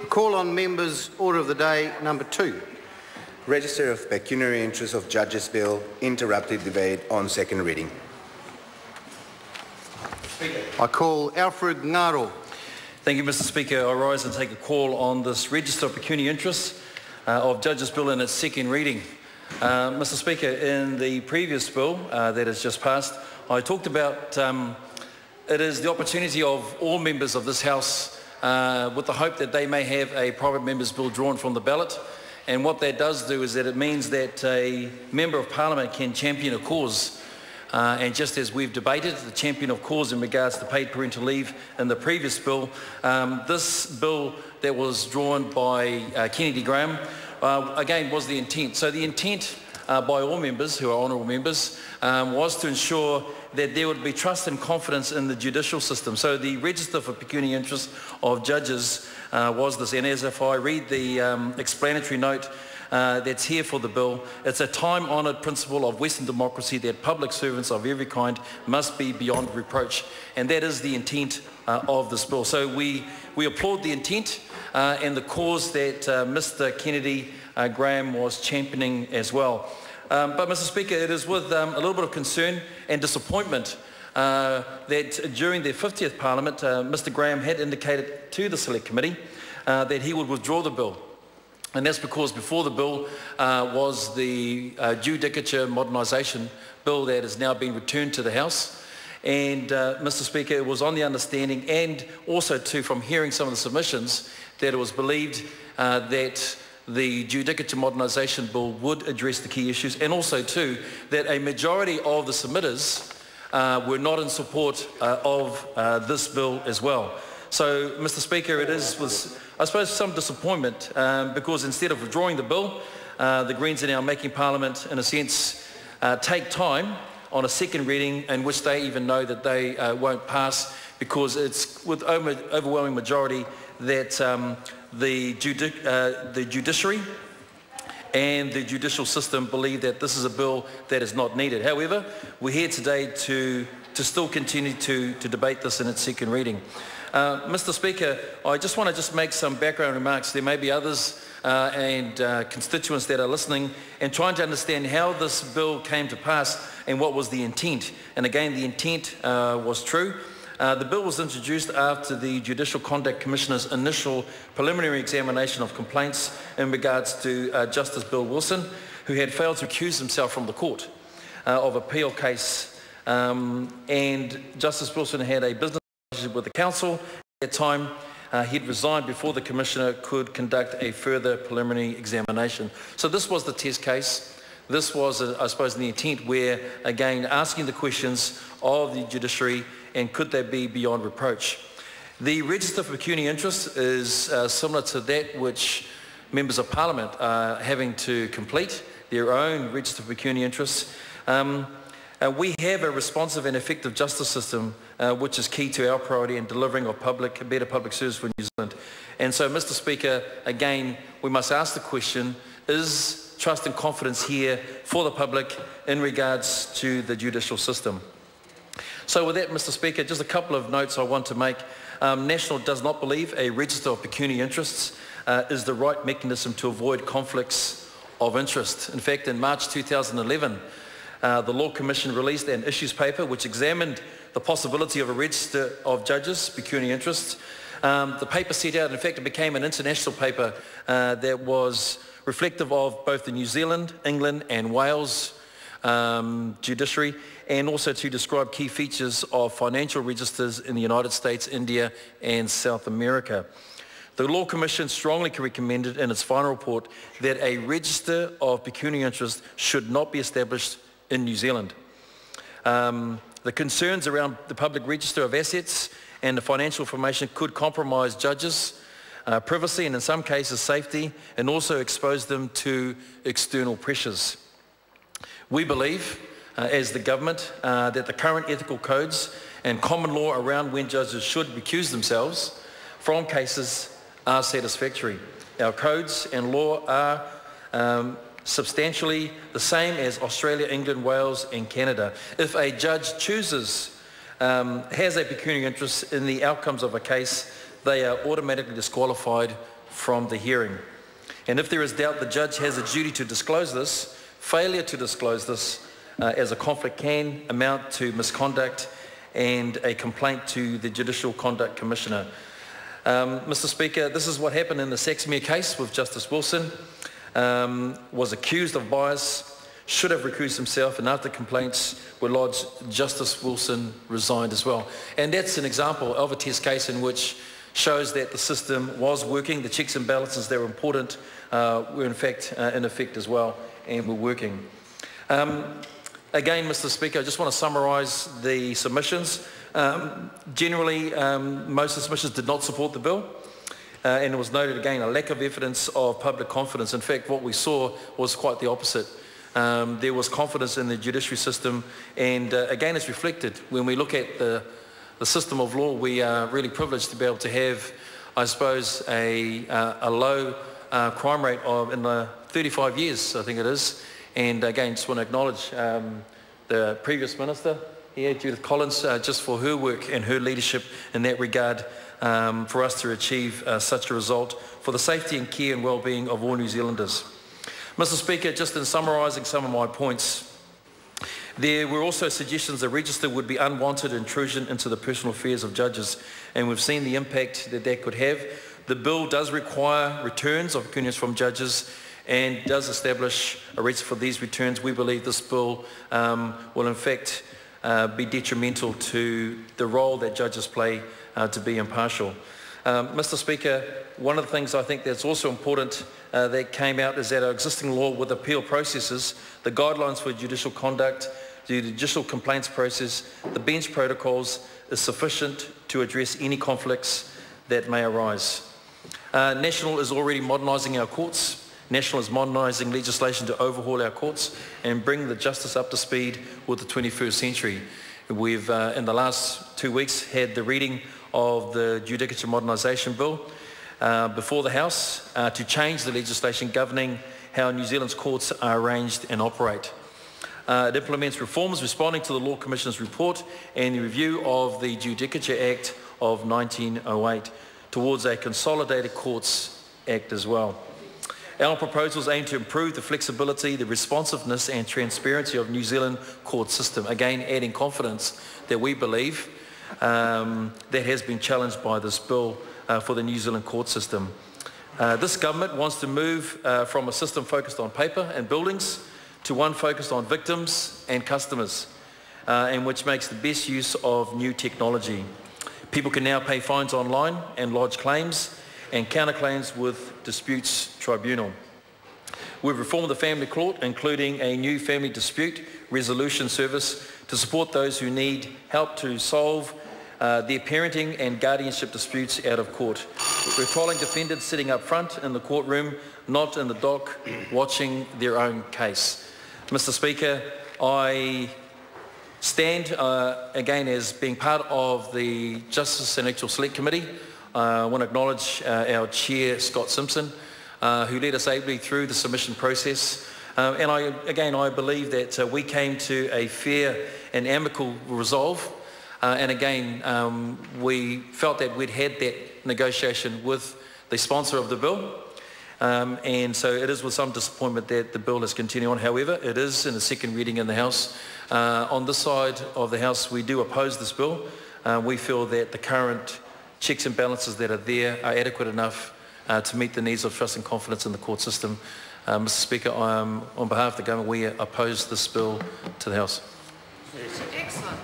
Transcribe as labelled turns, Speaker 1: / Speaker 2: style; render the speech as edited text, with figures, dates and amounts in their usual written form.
Speaker 1: Call on members. Order of the day number 2.
Speaker 2: Register of Pecuniary Interest of Judges Bill, interrupted debate on second reading.
Speaker 1: I call Alfred Ngaro.
Speaker 3: Thank you, Mr. Speaker. I rise and take a call on this Register of Pecuniary Interests of Judges Bill in its second reading. Mr. Speaker, in the previous bill that has just passed, I talked about it is the opportunity of all members of this House with the hope that they may have a private member's bill drawn from the ballot. And what that does do is that it means that a Member of Parliament can champion a cause. And just as we've debated the champion of cause in regards to paid parental leave in the previous bill, this bill that was drawn by Kennedy Graham, again, was the intent. So the intent by all members, who are honourable members, was to ensure that there would be trust and confidence in the judicial system. So the Register for Pecuniary Interest of Judges was this, and as if I read the explanatory note that's here for the bill, it's a time-honoured principle of Western democracy that public servants of every kind must be beyond reproach, and that is the intent of this bill. So we applaud the intent and the cause that Mr. Kennedy Graham was championing as well. But Mr. Speaker, it is with a little bit of concern and disappointment that during their 50th Parliament, Mr. Graham had indicated to the Select Committee that he would withdraw the bill. And that's because before the bill was the Judicature Modernisation Bill that has now been returned to the House. And Mr. Speaker, it was on the understanding, and also too from hearing some of the submissions, that it was believed that the Judicature Modernisation Bill would address the key issues, and also too that a majority of the submitters were not in support of this bill as well. So, Mr. Speaker, it is with, I suppose, some disappointment because instead of withdrawing the bill, the Greens are now making Parliament, in a sense, take time on a second reading in which they even know that they won't pass, because it's with overwhelming majority that the judiciary and the judicial system believe that this is a bill that is not needed. However, we're here today to still continue to debate this in its second reading. Mr. Speaker, I just want to make some background remarks. There may be others and constituents that are listening and trying to understand how this bill came to pass and what was the intent. And again, the intent was true. The bill was introduced after the Judicial Conduct Commissioner's initial preliminary examination of complaints in regards to Justice Bill Wilson, who had failed to recuse himself from the Court of Appeal case. And Justice Wilson had a business relationship with the Council. At that time, he'd resigned before the Commissioner could conduct a further preliminary examination. So this was the test case. This was, I suppose, the intent where, again, asking the questions of the judiciary and could they be beyond reproach. The Register for Pecuniary Interest is similar to that which members of Parliament are having to complete, their own Register for Pecuniary Interests. We have a responsive and effective justice system which is key to our priority in delivering a better public service for New Zealand. And so, Mr. Speaker, again, we must ask the question, is trust and confidence here for the public in regards to the judicial system? So with that, Mr. Speaker, just a couple of notes I want to make. National does not believe a Register of Pecuniary Interests is the right mechanism to avoid conflicts of interest. In fact, in March 2011, the Law Commission released an issues paper which examined the possibility of a Register of Judges' Pecuniary Interests. The paper set out, in fact, it became an international paper that was reflective of both the New Zealand, England and Wales judiciary, and also to describe key features of financial registers in the United States, India and South America. The Law Commission strongly recommended in its final report that a Register of Pecuniary Interest should not be established in New Zealand. The concerns around the public register of assets and the financial information could compromise judges' privacy and in some cases safety, and also expose them to external pressures. We believe, as the government, that the current ethical codes and common law around when judges should recuse themselves from cases are satisfactory. Our codes and law are substantially the same as Australia, England, Wales and Canada. If a judge chooses, has a pecuniary interest in the outcomes of a case, they are automatically disqualified from the hearing. And if there is doubt, the judge has a duty to disclose this. Failure to disclose this as a conflict can amount to misconduct and a complaint to the Judicial Conduct Commissioner. Mr. Speaker, this is what happened in the Saxmere case with Justice Wilson. Was accused of bias, should have recused himself, and after complaints were lodged, Justice Wilson resigned as well. And that's an example of a test case in which shows that the system was working. The checks and balances that were important were in fact in effect as well and were working. Again, Mr. Speaker, I just want to summarise the submissions. Generally, most of the submissions did not support the bill. And it was noted again a lack of evidence of public confidence. In fact, what we saw was quite the opposite. There was confidence in the judiciary system, and again it's reflected when we look at the system of law. We are really privileged to be able to have, I suppose, a low crime rate of in the 35 years, I think it is. And again, just want to acknowledge the previous minister here, Judith Collins, just for her work and her leadership in that regard, for us to achieve such a result for the safety and care and well-being of all New Zealanders. Mr. Speaker, just in summarising some of my points, there were also suggestions the register would be unwanted intrusion into the personal affairs of judges, and we've seen the impact that that could have. The bill does require returns of pecuniaries from judges and does establish a register for these returns. We believe this bill will in fact be detrimental to the role that judges play to be impartial. Mr. Speaker, one of the things I think that's also important that came out is that our existing law with appeal processes, the guidelines for judicial conduct, the judicial complaints process, the bench protocols is sufficient to address any conflicts that may arise. National is already modernising our courts. National is modernising legislation to overhaul our courts and bring the justice up to speed with the 21st century. We've, in the last 2 weeks, had the reading of the Judicature Modernisation Bill before the House to change the legislation governing how New Zealand's courts are arranged and operate. It implements reforms responding to the Law Commission's report and the review of the Judicature Act of 1908 towards a Consolidated Courts Act as well. Our proposals aim to improve the flexibility, the responsiveness and transparency of New Zealand court system, again adding confidence that we believe that has been challenged by this bill for the New Zealand court system. This government wants to move from a system focused on paper and buildings to one focused on victims and customers, and which makes the best use of new technology. People can now pay fines online and lodge claims and counterclaims with disputes tribunal. We've reformed the family court, including a new family dispute resolution service to support those who need help to solve their parenting and guardianship disputes out of court. We're calling defendants sitting up front in the courtroom, not in the dock, watching their own case. Mr. Speaker, I stand again as being part of the Justice and Electoral Select Committee. I want to acknowledge our chair, Scott Simpson, who led us ably through the submission process. And I believe that we came to a fair and amicable resolve. And again, we felt that we'd had that negotiation with the sponsor of the bill. And so it is with some disappointment that the bill is continuing on. However, it is in the second reading in the House. On this side of the House, we do oppose this bill. We feel that the current checks and balances that are there are adequate enough to meet the needs of trust and confidence in the court system. Mr. Speaker, on behalf of the government, we oppose this bill to the House.
Speaker 4: Excellent.